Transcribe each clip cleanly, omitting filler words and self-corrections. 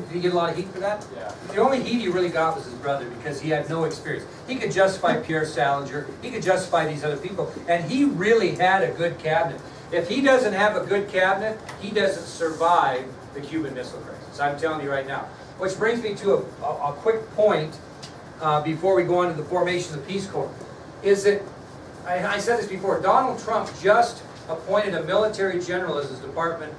Did he get a lot of heat for that? Yeah. The only heat he really got was his brother because he had no experience. He could justify Pierre Salinger, he could justify these other people, and he really had a good cabinet. If he doesn't have a good cabinet, he doesn't survive the Cuban Missile Crisis. I'm telling you right now. Which brings me to a quick point before we go on to the formation of the Peace Corps. Is that, I said this before, Donald Trump just appointed a military general as his department,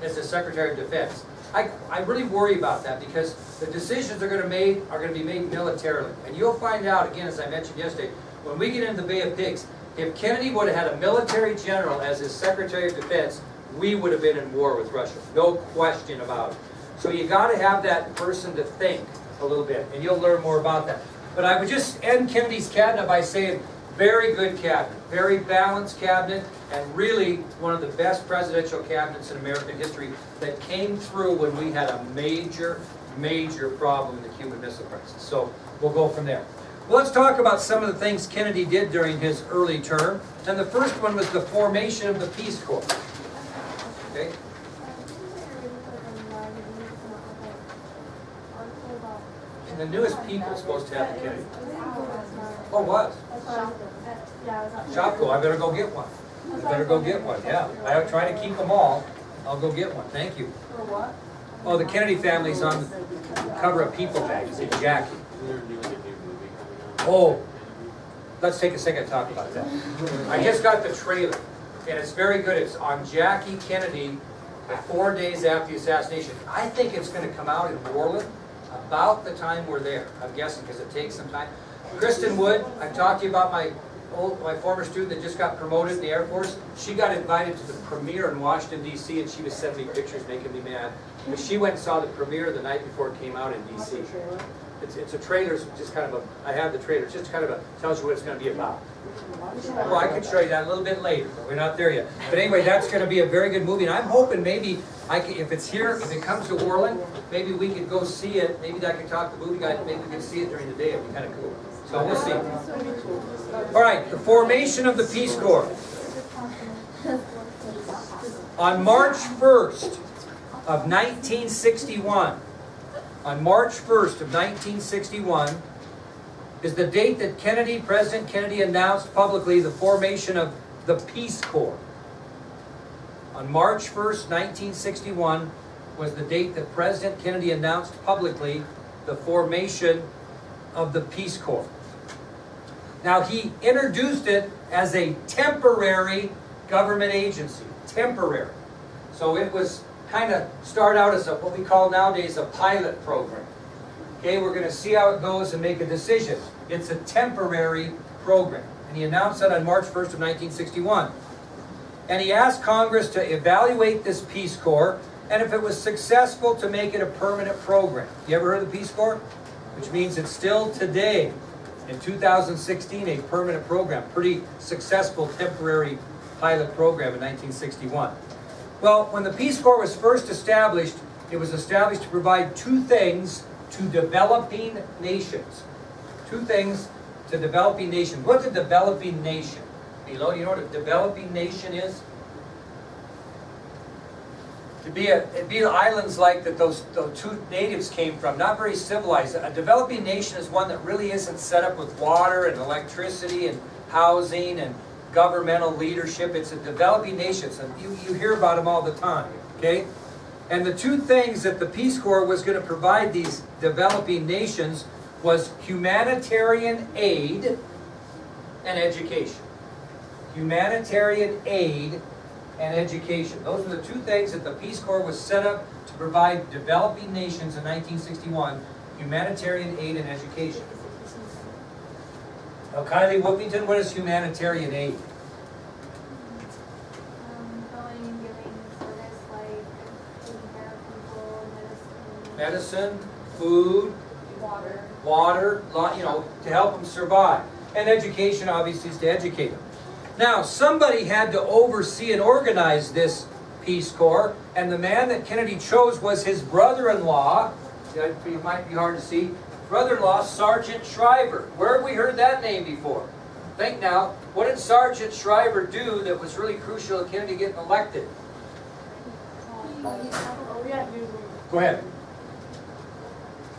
as the Secretary of Defense. I really worry about that because the decisions are going to be made militarily. And you'll find out, again, as I mentioned yesterday, when we get into the Bay of Pigs, if Kennedy would have had a military general as his Secretary of Defense, we would have been in war with Russia. No question about it. So you got to have that person to think a little bit, and you'll learn more about that. But I would just end Kennedy's cabinet by saying, very good cabinet, very balanced cabinet, and really one of the best presidential cabinets in American history that came through when we had a major, major problem in the Cuban Missile Crisis. So we'll go from there. Well, let's talk about some of the things Kennedy did during his early term. And the first one was the formation of the Peace Corps. Okay? And the newest people are supposed to have the Kennedy. Oh, what? Shopko, I better go get one. I better go get one, yeah. I try to keep them all. I'll go get one. Thank you. For what? Oh, the Kennedy family's on the cover of People magazine, Jackie. Oh, let's take a second to talk about that. I just got the trailer, and it's very good. It's on Jackie Kennedy 4 days after the assassination. I think it's going to come out in New Orleans about the time we're there. I'm guessing because it takes some time. Kristen Wood, I've talked to you about my former student that just got promoted in the Air Force. She got invited to the premiere in Washington, D.C., and she was sending me pictures making me mad. But she went and saw the premiere the night before it came out in D.C. It's a trailer, it's just kind of I have the trailer, it's just kind of tells you what it's going to be about. Well, I can show you that a little bit later, but we're not there yet. But anyway, that's going to be a very good movie, and I'm hoping maybe, if it's here, if it comes to Orland, maybe we could go see it. Maybe I could talk to the movie guy, maybe we could see it during the day. It'd be kind of cool. So we'll see. All right, the formation of the Peace Corps. On March 1st of 1961, on March 1st of 1961, is the date that President Kennedy announced publicly the formation of the Peace Corps. On March 1st, 1961, was the date that President Kennedy announced publicly the formation of the Peace Corps. Now, he introduced it as a temporary government agency. Temporary. So it was kind of start out as what we call nowadays a pilot program. Okay, we're going to see how it goes and make a decision. It's a temporary program. And he announced that on March 1st of 1961. And he asked Congress to evaluate this Peace Corps, and if it was successful, to make it a permanent program. You ever heard of the Peace Corps? Which means it's still today, in 2016, a permanent program. Pretty successful temporary pilot program in 1961. Well, when the Peace Corps was first established, it was established to provide two things to developing nations. Two things to developing nations. What's a developing nation? Below, you know what a developing nation is? It'd be islands like that those two natives came from, not very civilized. A developing nation is one that really isn't set up with water and electricity and housing and governmental leadership. It's a developing nation. So you hear about them all the time, okay? And the two things that the Peace Corps was going to provide these developing nations was humanitarian aid and education. Humanitarian aid and education. Those were the two things that the Peace Corps was set up to provide developing nations in 1961, humanitarian aid and education. Now, Kylie Whoopington, what is humanitarian aid? Going and giving service like taking care of people, Medicine, food, water, you know, to help them survive. And education, obviously, is to educate them. Now, somebody had to oversee and organize this Peace Corps, and the man that Kennedy chose was his brother-in-law. It might be hard to see. Brother-in-law, Sergeant Shriver. Where have we heard that name before? Think now, what did Sergeant Shriver do that was really crucial to Kennedy getting elected? Go ahead.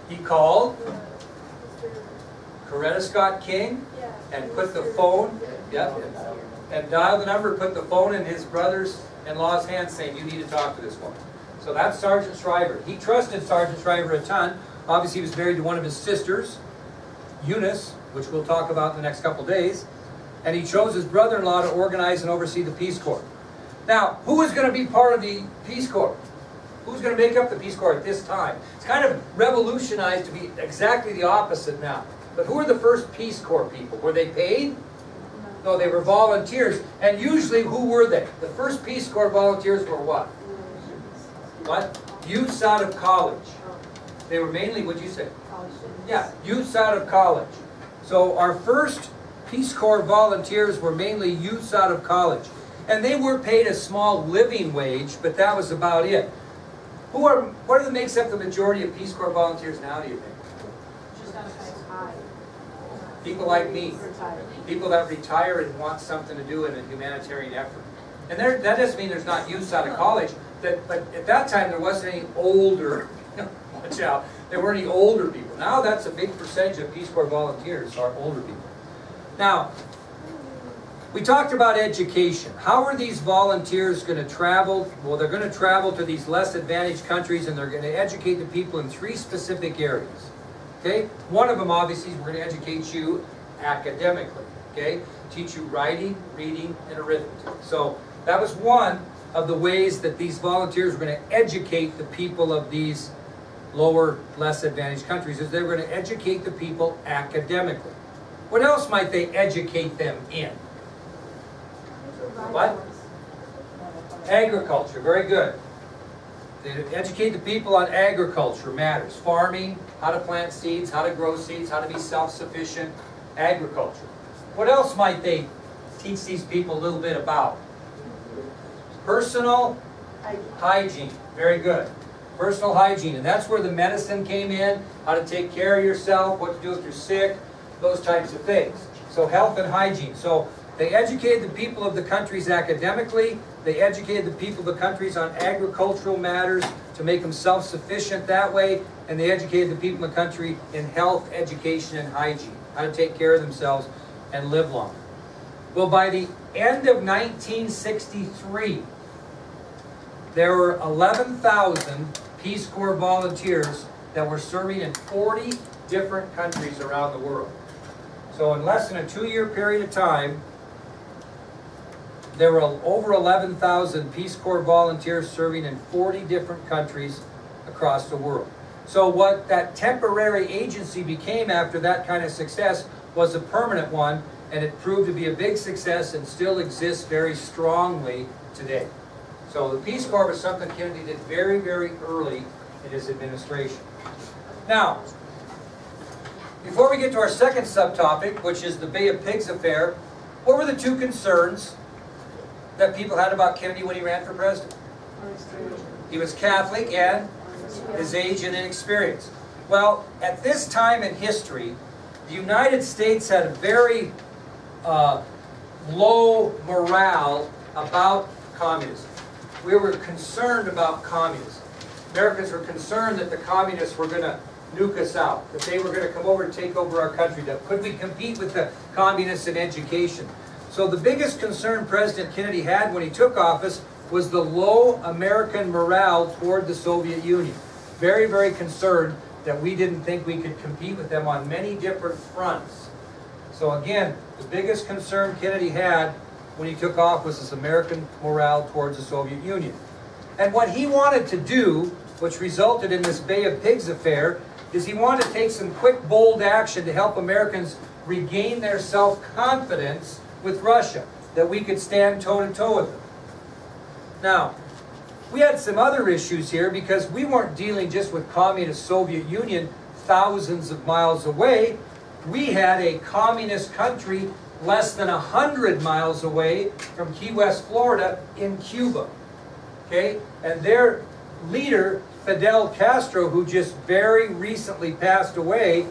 He called Mr. Coretta Scott King Yeah. and put the phone, yep, and dialed the number, put the phone in his brother's-in-law's hand saying, you need to talk to this woman. So that's Sergeant Shriver. He trusted Sergeant Shriver a ton. Obviously, he was married to one of his sisters, Eunice, which we'll talk about in the next couple days. And he chose his brother-in-law to organize and oversee the Peace Corps. Now, who was going to be part of the Peace Corps? Who's going to make up the Peace Corps at this time? It's kind of revolutionized to be exactly the opposite now. But who were the first Peace Corps people? Were they paid? No, they were volunteers. And usually, who were they? The first Peace Corps volunteers were what? What? Youths out of college. They were mainly, what'd you say? Yeah, youths out of college. So our first Peace Corps volunteers were mainly youths out of college. And they were paid a small living wage, but that was about it. What makes up the majority of Peace Corps volunteers now, do you think? People like me. People that retire and want something to do in a humanitarian effort. And that doesn't mean there's not youths out of college. But at that time, there wasn't any older, watch out, there weren't any older people. Now that's a big percentage of Peace Corps volunteers are older people. Now, we talked about education. How are these volunteers going to travel? Well, they're going to travel to these less advantaged countries and they're going to educate the people in 3 specific areas. Okay? One of them, obviously, is we're going to educate you academically. Okay? Teach you writing, reading, and arithmetic. So that was one of the ways that these volunteers were going to educate the people of these lower, less advantaged countries, is they were going to educate the people academically. What else might they educate them in? What? Agriculture, very good. They educate the people on agriculture matters. Farming, how to plant seeds, how to grow seeds, how to be self-sufficient, agriculture. What else might they teach these people a little bit about? Personal hygiene, very good. Personal hygiene, and that's where the medicine came in, how to take care of yourself, what to do if you're sick, those types of things. So health and hygiene. So they educated the people of the countries academically, they educated the people of the countries on agricultural matters to make them self-sufficient that way, and they educated the people of the country in health, education, and hygiene, how to take care of themselves and live longer. Well, by the end of 1963, there were 11,000 Peace Corps volunteers that were serving in 40 different countries around the world. So in less than a 2-year period of time, there were over 11,000 Peace Corps volunteers serving in 40 different countries across the world. So what that temporary agency became after that kind of success was a permanent one, and it proved to be a big success and still exists very strongly today. So the Peace Corps was something Kennedy did very, very early in his administration. Now, before we get to our second subtopic, which is the Bay of Pigs affair, what were the 2 concerns that people had about Kennedy when he ran for president? He was Catholic and his age and inexperience. Well, at this time in history, the United States had a very low morale about communism. We were concerned about communism. Americans were concerned that the communists were going to nuke us out, that they were going to come over and take over our country. That could we compete with the communists in education? So the biggest concern President Kennedy had when he took office was the low American morale toward the Soviet Union. Very, very concerned that we didn't think we could compete with them on many different fronts. So again, the biggest concern Kennedy had when he took off was this American morale towards the Soviet Union. And what he wanted to do, which resulted in this Bay of Pigs affair, is he wanted to take some quick, bold action to help Americans regain their self-confidence with Russia, that we could stand toe-to-toe with them. Now, we had some other issues here because we weren't dealing just with communist Soviet Union thousands of miles away. We had a communist country less than 100 miles away from Key West, Florida, in Cuba. Okay? And their leader, Fidel Castro, who just very recently passed away,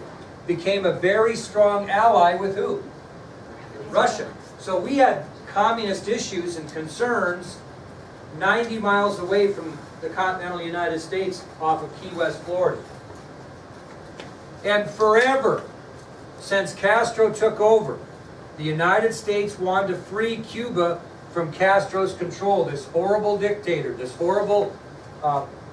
became a very strong ally with who? Russia. So we had communist issues and concerns 90 miles away from the continental United States off of Key West, Florida. And forever, since Castro took over, the United States wanted to free Cuba from Castro's control, this horrible dictator, this horrible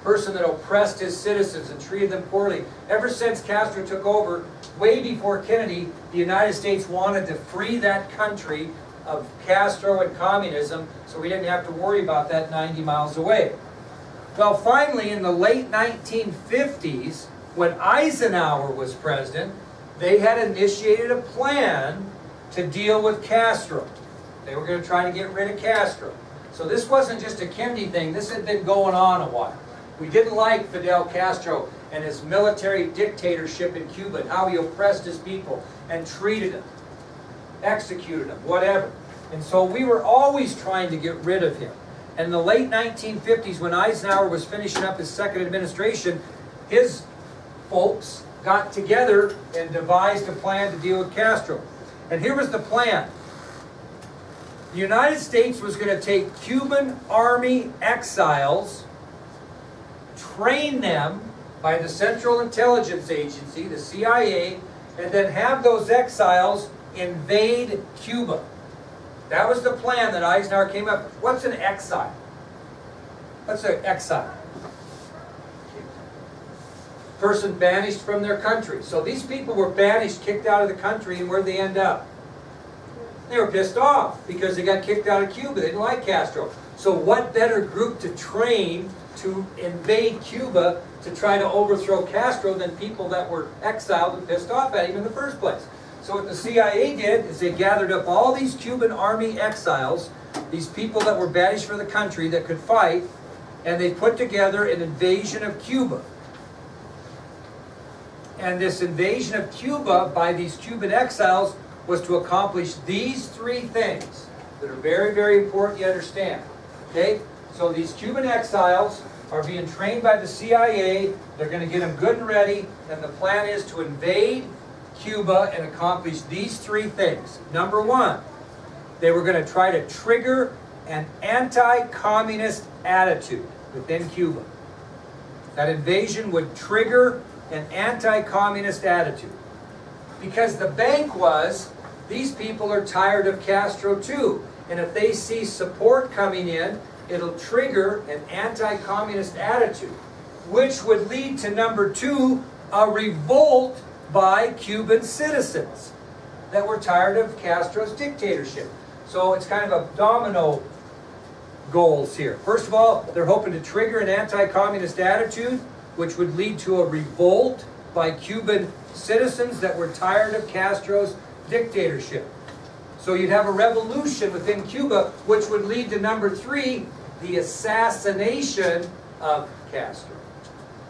person that oppressed his citizens and treated them poorly. Ever since Castro took over, way before Kennedy, the United States wanted to free that country of Castro and communism, so we didn't have to worry about that 90 miles away. Well, finally, in the late 1950s, when Eisenhower was president, they had initiated a plan to deal with Castro. They were going to try to get rid of Castro. So this wasn't just a Kennedy thing. This had been going on a while. We didn't like Fidel Castro and his military dictatorship in Cuba and how he oppressed his people and treated them, executed them, whatever. And so we were always trying to get rid of him. And in the late 1950s, when Eisenhower was finishing up his second administration, his folks got together and devised a plan to deal with Castro. And here was the plan. The United States was going to take Cuban army exiles, train them by the Central Intelligence Agency, the CIA, and then have those exiles invade Cuba. That was the plan that Eisenhower came up with. What's an exile? What's an exile? Person banished from their country. So these people were banished, kicked out of the country, and where'd they end up? They were pissed off because they got kicked out of Cuba. They didn't like Castro. So what better group to train to invade Cuba to try to overthrow Castro than people that were exiled and pissed off at him in the first place? So what the CIA did is they gathered up all these Cuban army exiles, these people that were banished from the country that could fight, and they put together an invasion of Cuba. And this invasion of Cuba by these Cuban exiles was to accomplish these three things that are very, very important you understand. Okay? So these Cuban exiles are being trained by the CIA. They're going to get them good and ready. And the plan is to invade Cuba and accomplish these three things. Number one, they were going to try to trigger an anti-communist attitude within Cuba. That invasion would trigger an anti-communist attitude. Because the bank was, these people are tired of Castro too. And if they see support coming in, it'll trigger an anti-communist attitude, which would lead to number two, a revolt by Cuban citizens that were tired of Castro's dictatorship. So it's kind of a domino goals here. First of all, they're hoping to trigger an anti-communist attitude, which would lead to a revolt by Cuban citizens that were tired of Castro's dictatorship. So you'd have a revolution within Cuba, which would lead to number three, the assassination of Castro.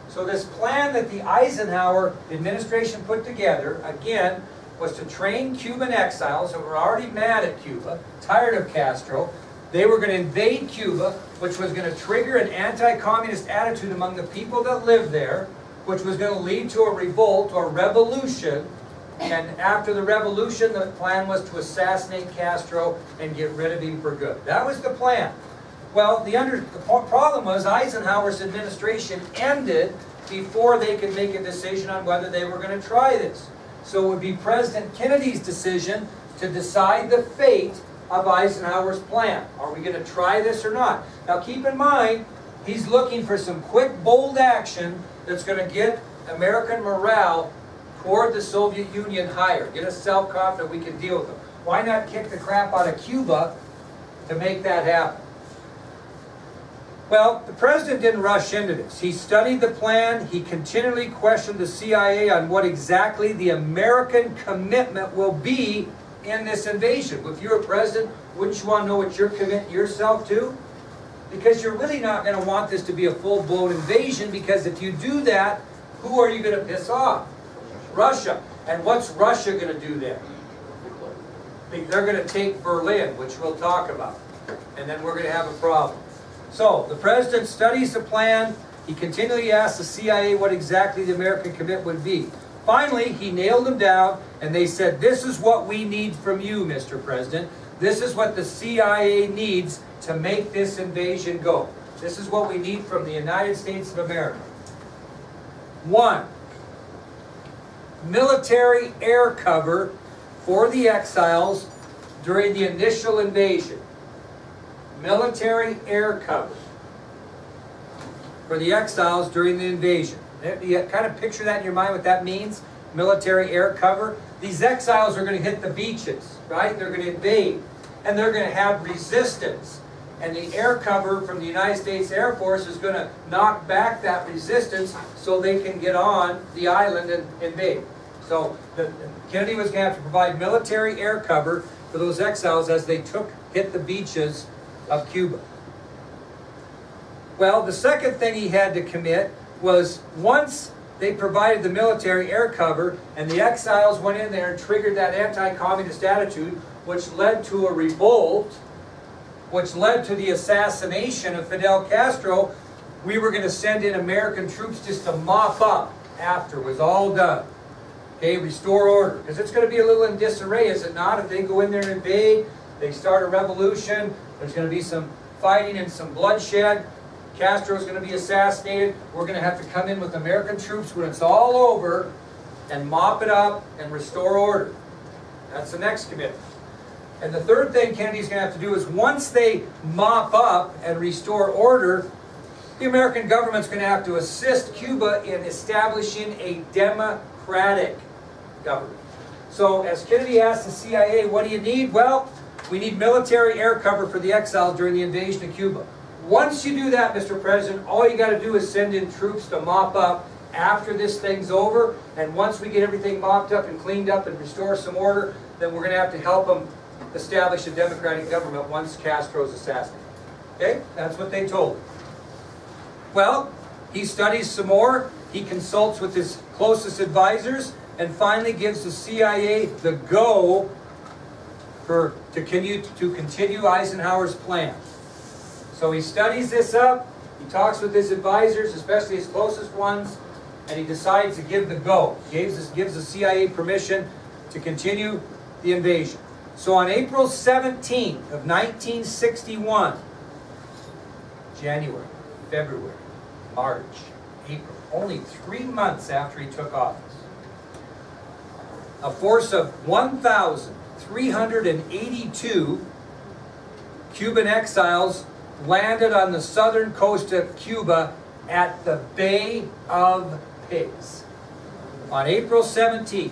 So this plan that the Eisenhower administration put together, again, was to train Cuban exiles who were already mad at Cuba, tired of Castro. They were going to invade Cuba, which was going to trigger an anti-communist attitude among the people that lived there, which was going to lead to a revolt or revolution. And after the revolution, the plan was to assassinate Castro and get rid of him for good. That was the plan. Well, the problem was Eisenhower's administration ended before they could make a decision on whether they were going to try this. So it would be President Kennedy's decision to decide the fate of Eisenhower's plan. Are we going to try this or not? Now keep in mind, he's looking for some quick, bold action that's going to get American morale toward the Soviet Union higher. Get us self-confident we can deal with them. Why not kick the crap out of Cuba to make that happen? Well, the president didn't rush into this. He studied the plan. He continually questioned the CIA on what exactly the American commitment will be in this invasion. If you're a president, wouldn't you want to know what you're committing yourself to? Because you're really not going to want this to be a full-blown invasion, because if you do that, who are you going to piss off? Russia. And what's Russia going to do then? They're going to take Berlin, which we'll talk about. And then we're going to have a problem. So, the president studies the plan. He continually asks the CIA what exactly the American commitment would be. Finally, he nailed them down, and they said, this is what we need from you, Mr. President. This is what the CIA needs to make this invasion go. This is what we need from the United States of America. One, military air cover for the exiles during the initial invasion. Military air cover for the exiles during the invasion. You kind of picture that in your mind, what that means? Military air cover. These exiles are going to hit the beaches, right? They're going to invade, and they're going to have resistance. And the air cover from the United States Air Force is going to knock back that resistance so they can get on the island and invade. So Kennedy was going to have to provide military air cover for those exiles as they hit the beaches of Cuba. Well, the second thing he had to commit was, once they provided the military air cover and the exiles went in there and triggered that anti-communist attitude, which led to a revolt, which led to the assassination of Fidel Castro, we were going to send in American troops just to mop up after it was all done. Okay, restore order. Because it's going to be a little in disarray, is it not? If they go in there and invade, they start a revolution, there's going to be some fighting and some bloodshed. Castro's going to be assassinated. We're going to have to come in with American troops when it's all over and mop it up and restore order. That's the next commitment. And the third thing Kennedy's going to have to do is, once they mop up and restore order, the American government's going to have to assist Cuba in establishing a democratic government. So as Kennedy asked the CIA, what do you need? Well, we need military air cover for the exiles during the invasion of Cuba. Once you do that, Mr. President, all you got to do is send in troops to mop up after this thing's over. And once we get everything mopped up and cleaned up and restore some order, then we're going to have to help them establish a democratic government once Castro's assassinated. Okay? That's what they told him. Well, he studies some more. He consults with his closest advisors and finally gives the CIA the go to continue Eisenhower's plan. So he studies this up, he talks with his advisors, especially his closest ones, and he decides to give the go. Gives the CIA permission to continue the invasion. So on April 17th of 1961, January, February, March, April, only 3 months after he took office, a force of 1,382 Cuban exiles landed on the southern coast of Cuba at the Bay of Pigs. On April 17,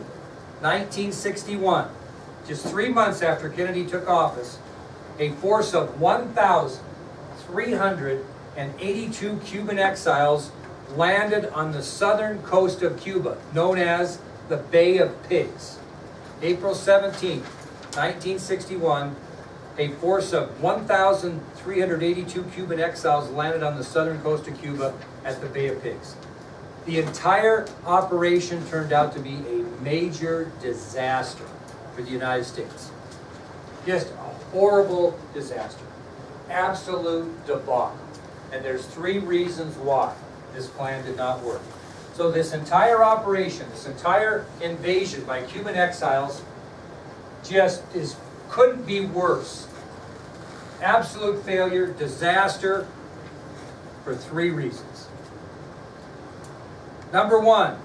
1961, just 3 months after Kennedy took office, a force of 1,382 Cuban exiles landed on the southern coast of Cuba, known as the Bay of Pigs. April 17, 1961, a force of 1,382 Cuban exiles landed on the southern coast of Cuba at the Bay of Pigs. The entire operation turned out to be a major disaster for the United States. Just a horrible disaster. Absolute debacle. And there's 3 reasons why this plan did not work. So this entire operation, this entire invasion by Cuban exiles couldn't be worse. Absolute failure, disaster, for 3 reasons. Number 1,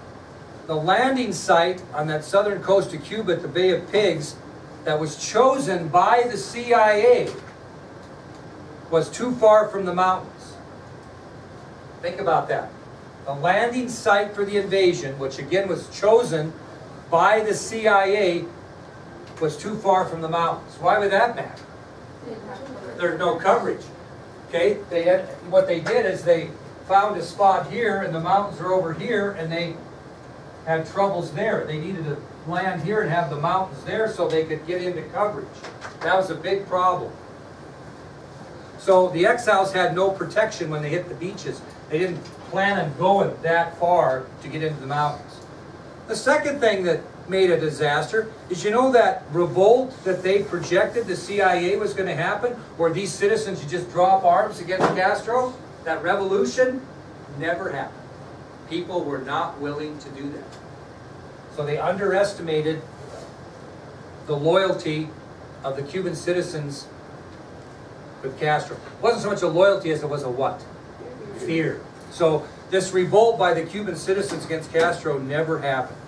the landing site on that southern coast of Cuba at the Bay of Pigs that was chosen by the CIA was too far from the mountains. Think about that. The landing site for the invasion, which again was chosen by the CIA, was too far from the mountains. Why would that matter? There's no coverage. Okay, what they did is they found a spot here, and the mountains are over here, and they had troubles there. They needed to land here and have the mountains there so they could get into coverage. That was a big problem. So the exiles had no protection when they hit the beaches. They didn't plan on going that far to get into the mountains. The second thing that made a disaster is, you know, that revolt that they projected the CIA was going to happen, where these citizens would just drop arms against Castro? That revolution never happened. People were not willing to do that. So they underestimated the loyalty of the Cuban citizens with Castro. It wasn't so much a loyalty as it was a what? Fear. So this revolt by the Cuban citizens against Castro never happened.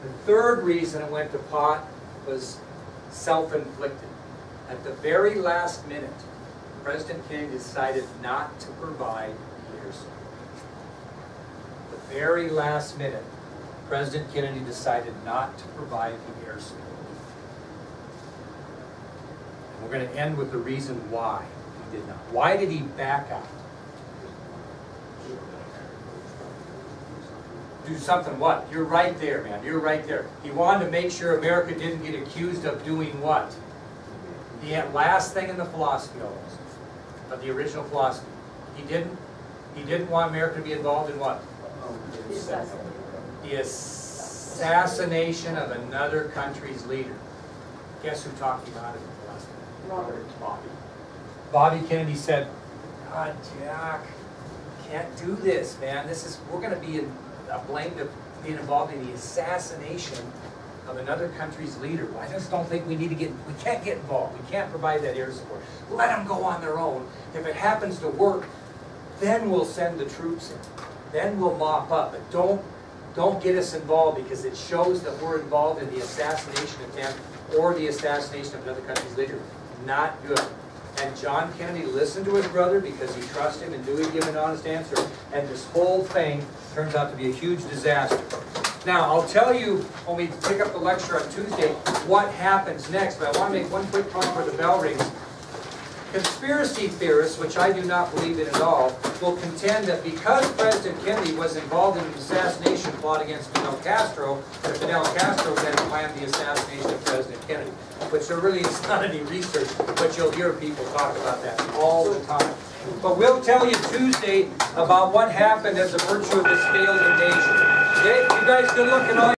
The third reason it went to pot was self-inflicted. At the very last minute, President Kennedy decided not to provide the air support. The very last minute, President Kennedy decided not to provide the air support. And we're going to end with the reason why he did not. Why did he back out? Do something what? You're right there, man. You're right there. He wanted to make sure America didn't get accused of doing what? The last thing in the philosophy almost, of the original philosophy. He didn't want America to be involved in what? The assassination of another country's leader. Guess who talked him out of it last time? Bobby Kennedy said, God, Jack, can't do this, man. We're going to be blamed of being involved in the assassination of another country's leader. I just don't think we can't get involved. We can't provide that air support. Let them go on their own. If it happens to work, then we'll send the troops in. Then we'll mop up. But don't get us involved, because it shows that we're involved in the assassination attempt or the assassination of another country's leader. Not good. And John Kennedy listened to his brother because he trusted him and knew he'd give an honest answer. And this whole thing turns out to be a huge disaster. Now, I'll tell you when we pick up the lecture on Tuesday what happens next, but I want to make one quick point before the bell rings. Conspiracy theorists, which I do not believe in at all, will contend that because President Kennedy was involved in an assassination plot against Fidel Castro, that Fidel Castro then planned the assassination of President Kennedy, which there really is not any research, but you'll hear people talk about that all the time. But we'll tell you Tuesday about what happened as a virtue of this failed invasion. Okay, you guys good looking all